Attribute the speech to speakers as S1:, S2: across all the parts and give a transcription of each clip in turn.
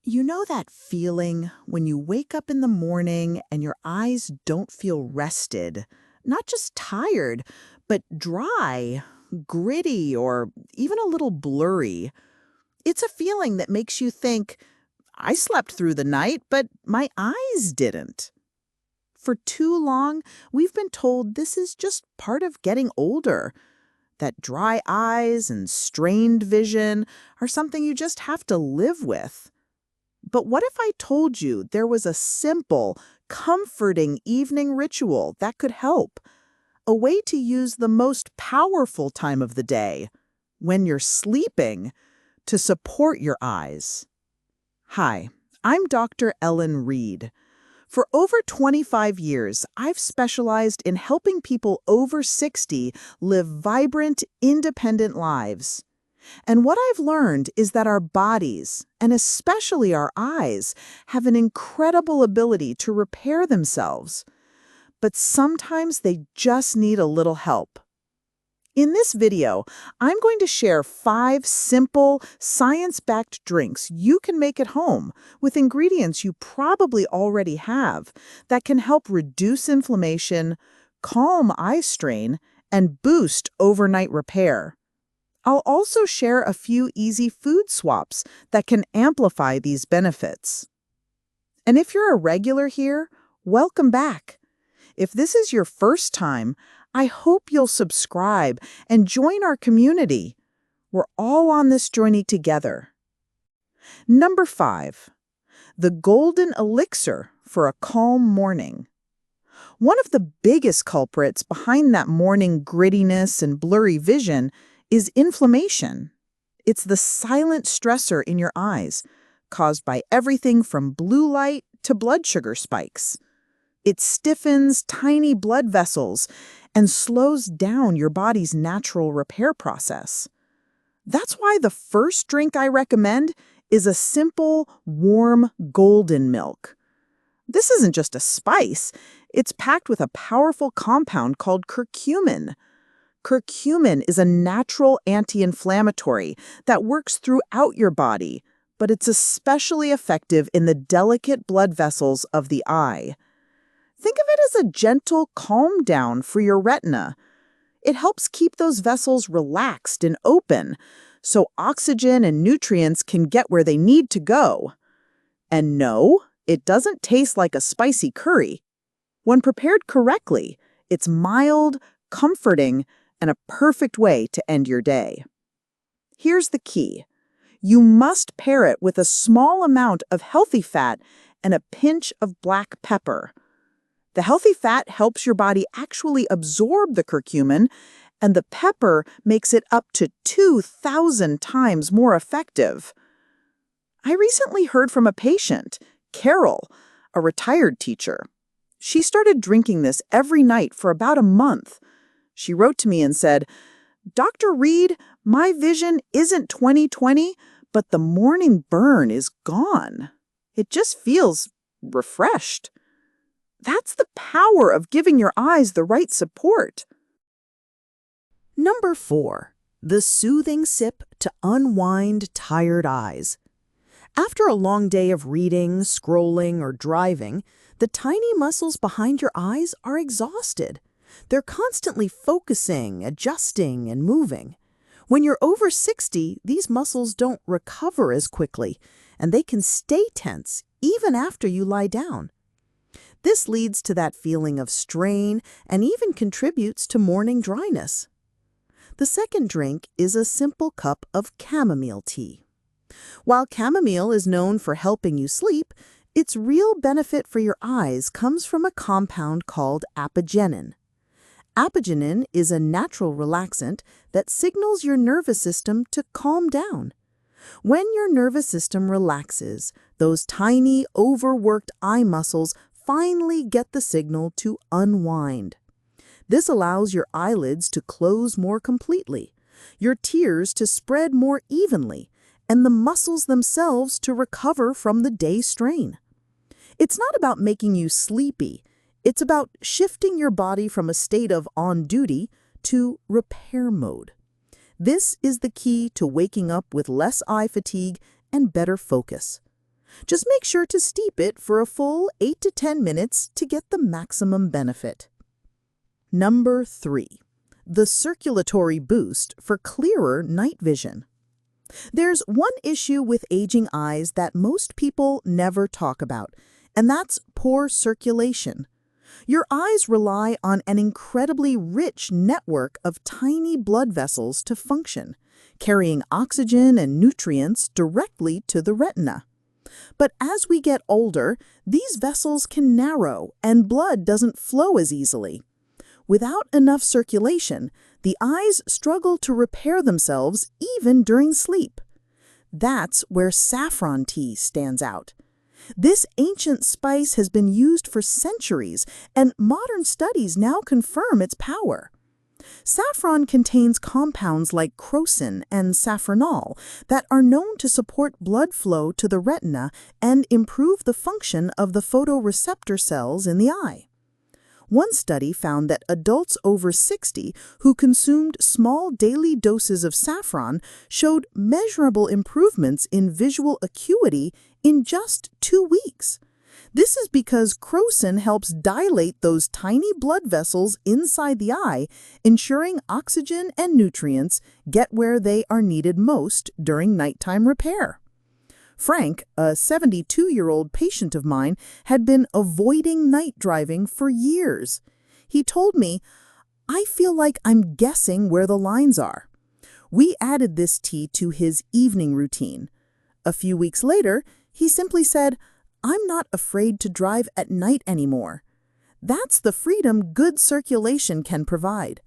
S1: You know that feeling when you wake up in the morning and your eyes don't feel rested, not just tired, but dry, gritty, or even a little blurry? It's a feeling that makes you think, I slept through the night, but my eyes didn't. For too long, we've been told this is just part of getting older, that dry eyes and strained vision are something you just have to live with. But what if I told you there was a simple, comforting evening ritual that could help? A way to use the most powerful time of the day, when you're sleeping, to support your eyes. Hi, I'm Dr. Ellen Reed. For over 25 years, I've specialized in helping people over 60 live vibrant, independent lives. And what I've learned is that our bodies, and especially our eyes, have an incredible ability to repair themselves. But sometimes they just need a little help. In this video, I'm going to share 5 simple, science-backed drinks you can make at home with ingredients you probably already have that can help reduce inflammation, calm eye strain, and boost overnight repair. I'll also share a few easy food swaps that can amplify these benefits. And if you're a regular here, welcome back. If this is your first time, I hope you'll subscribe and join our community. We're all on this journey together. Number 5, the golden elixir for a calm morning. One of the biggest culprits behind that morning grittiness and blurry vision is inflammation. It's the silent stressor in your eyes, caused by everything from blue light to blood sugar spikes. It stiffens tiny blood vessels and slows down your body's natural repair process. That's why the first drink I recommend is a simple, warm golden milk. This isn't just a spice. It's packed with a powerful compound called curcumin. Curcumin is a natural anti-inflammatory that works throughout your body, but it's especially effective in the delicate blood vessels of the eye. Think of it as a gentle calm down for your retina. It helps keep those vessels relaxed and open, so oxygen and nutrients can get where they need to go. And no, it doesn't taste like a spicy curry. When prepared correctly, it's mild, comforting, and a perfect way to end your day. Here's the key. You must pair it with a small amount of healthy fat and a pinch of black pepper. The healthy fat helps your body actually absorb the curcumin, and the pepper makes it up to 2,000 times more effective. I recently heard from a patient, Carol, a retired teacher. She started drinking this every night for about a month. She wrote to me and said, "Dr. Reed, my vision isn't 20/20, but the morning burn is gone. It just feels refreshed." That's the power of giving your eyes the right support. Number 4, the soothing sip to unwind tired eyes. After a long day of reading, scrolling, or driving, the tiny muscles behind your eyes are exhausted. They're constantly focusing, adjusting, and moving. When you're over 60, these muscles don't recover as quickly, and they can stay tense even after you lie down. This leads to that feeling of strain and even contributes to morning dryness. The second drink is a simple cup of chamomile tea. While chamomile is known for helping you sleep, its real benefit for your eyes comes from a compound called apigenin. Apigenin is a natural relaxant that signals your nervous system to calm down. When your nervous system relaxes, those tiny, overworked eye muscles finally get the signal to unwind. This allows your eyelids to close more completely, your tears to spread more evenly, and the muscles themselves to recover from the day strain. It's not about making you sleepy. It's about shifting your body from a state of on duty to repair mode. This is the key to waking up with less eye fatigue and better focus. Just make sure to steep it for a full 8 to 10 minutes to get the maximum benefit. Number 3. The circulatory boost for clearer night vision. There's one issue with aging eyes that most people never talk about, and that's poor circulation. Your eyes rely on an incredibly rich network of tiny blood vessels to function, carrying oxygen and nutrients directly to the retina. But as we get older, these vessels can narrow and blood doesn't flow as easily. Without enough circulation, the eyes struggle to repair themselves even during sleep. That's where saffron tea stands out. This ancient spice has been used for centuries, and modern studies now confirm its power. Saffron contains compounds like crocin and safranol that are known to support blood flow to the retina and improve the function of the photoreceptor cells in the eye. One study found that adults over 60 who consumed small daily doses of saffron showed measurable improvements in visual acuity in just 2 weeks. This is because crocin helps dilate those tiny blood vessels inside the eye, ensuring oxygen and nutrients get where they are needed most during nighttime repair. Frank, a 72-year-old patient of mine, had been avoiding night driving for years. He told me, "I feel like I'm guessing where the lines are." We added this tea to his evening routine. A few weeks later, he simply said, "I'm not afraid to drive at night anymore." That's the freedom good circulation can provide.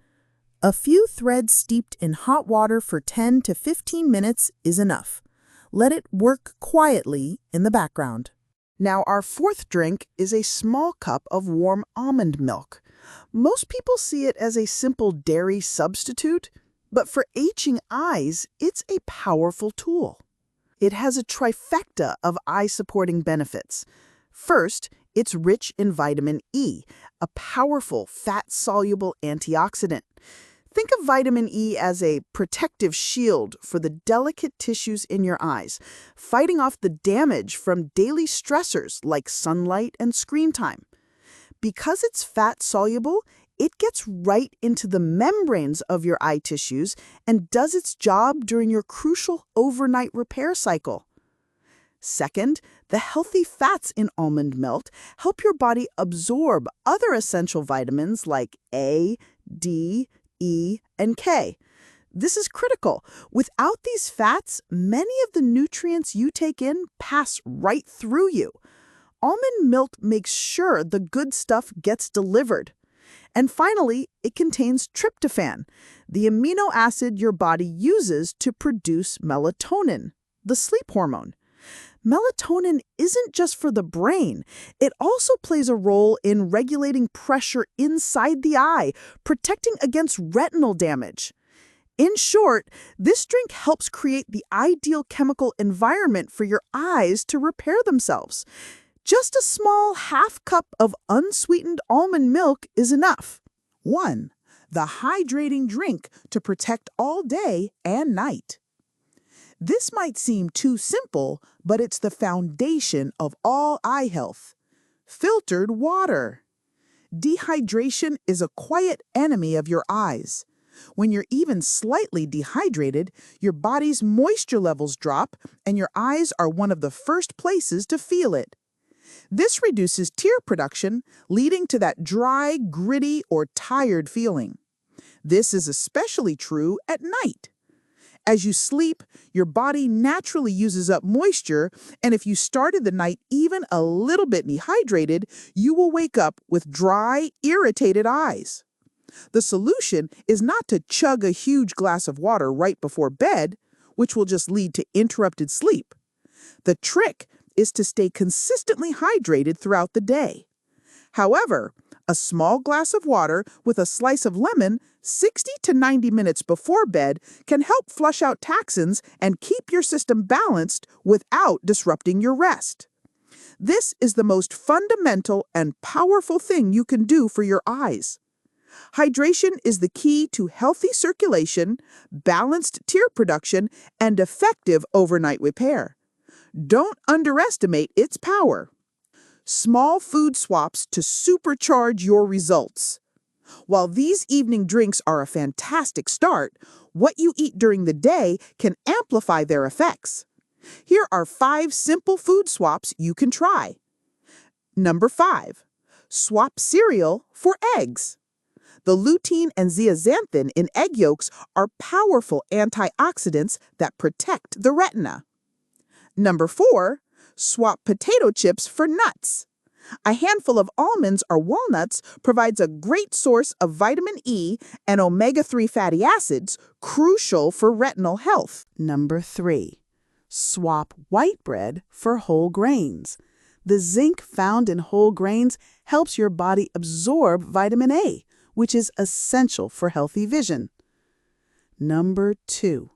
S1: A few threads steeped in hot water for 10 to 15 minutes is enough. Let it work quietly in the background.
S2: Now, our fourth drink is a small cup of warm almond milk. Most people see it as a simple dairy substitute, but for aging eyes, it's a powerful tool. It has a trifecta of eye-supporting benefits. First, it's rich in vitamin E, a powerful fat-soluble antioxidant. Think of vitamin E as a protective shield for the delicate tissues in your eyes, fighting off the damage from daily stressors like sunlight and screen time. Because it's fat-soluble, it gets right into the membranes of your eye tissues and does its job during your crucial overnight repair cycle. Second, the healthy fats in almond milk help your body absorb other essential vitamins like A, D, E, and K. This is critical. Without these fats, many of the nutrients you take in pass right through you. Almond milk makes sure the good stuff gets delivered. And finally, it contains tryptophan, the amino acid your body uses to produce melatonin, the sleep hormone. Melatonin isn't just for the brain. It also plays a role in regulating pressure inside the eye, protecting against retinal damage. In short, this drink helps create the ideal chemical environment for your eyes to repair themselves. Just a small half cup of unsweetened almond milk is enough.
S3: 1. The hydrating drink to protect all day and night. This might seem too simple, but it's the foundation of all eye health. Filtered water. Dehydration is a quiet enemy of your eyes. When you're even slightly dehydrated, your body's moisture levels drop, and your eyes are one of the first places to feel it. This reduces tear production, leading to that dry, gritty, or tired feeling. This is especially true at night. As you sleep, your body naturally uses up moisture, and if you started the night even a little bit dehydrated, you will wake up with dry, irritated eyes. The solution is not to chug a huge glass of water right before bed, which will just lead to interrupted sleep. The trick is to stay consistently hydrated throughout the day. However, a small glass of water with a slice of lemon 60 to 90 minutes before bed can help flush out toxins and keep your system balanced without disrupting your rest. This is the most fundamental and powerful thing you can do for your eyes. Hydration is the key to healthy circulation, balanced tear production, and effective overnight repair. Don't underestimate its power. Small food swaps to supercharge your results. While these evening drinks are a fantastic start, what you eat during the day can amplify their effects. Here are 5 simple food swaps you can try. Number 5. Swap cereal for eggs. The lutein and zeaxanthin in egg yolks are powerful antioxidants that protect the retina. Number 4. Swap potato chips for nuts. A handful of almonds or walnuts provides a great source of vitamin E and omega-3 fatty acids, crucial for retinal health.
S2: Number 3. Swap white bread for whole grains. The zinc found in whole grains helps your body absorb vitamin A, which is essential for healthy vision. Number 2.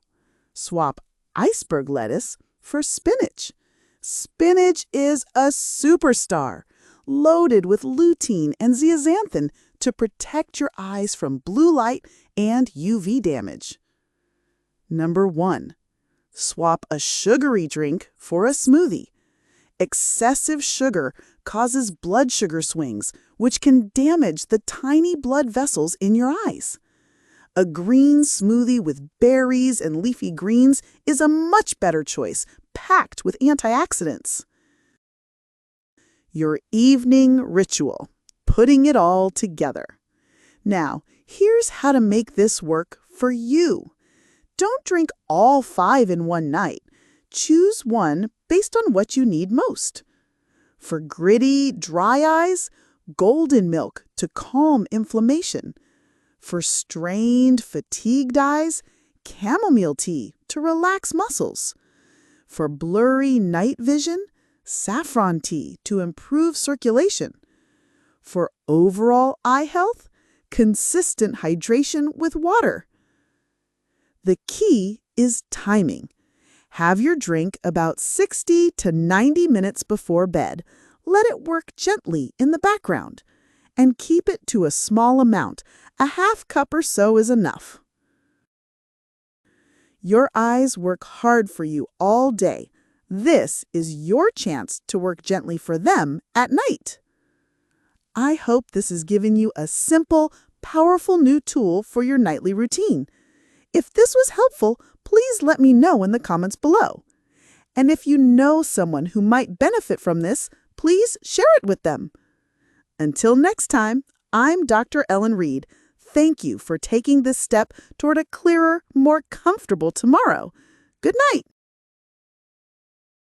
S2: Swap iceberg lettuce for spinach. Spinach is a superstar, loaded with lutein and zeaxanthin to protect your eyes from blue light and UV damage. Number 1. Swap a sugary drink for a smoothie. Excessive sugar causes blood sugar swings, which can damage the tiny blood vessels in your eyes. A green smoothie with berries and leafy greens is a much better choice, packed with antioxidants. Your evening ritual, putting it all together. Now, here's how to make this work for you. Don't drink all 5 in one night. Choose one based on what you need most. For gritty, dry eyes, golden milk to calm inflammation. For strained, fatigued eyes, chamomile tea to relax muscles. For blurry night vision, saffron tea to improve circulation. For overall eye health, consistent hydration with water. The key is timing. Have your drink about 60 to 90 minutes before bed. Let it work gently in the background. And keep it to a small amount. A half cup or so is enough. Your eyes work hard for you all day. This is your chance to work gently for them at night. I hope this has given you a simple, powerful new tool for your nightly routine. If this was helpful, please let me know in the comments below. And if you know someone who might benefit from this, please share it with them. Until next time, I'm Dr. Ellen Reed. Thank you for taking this step toward a clearer, more comfortable tomorrow. Good night.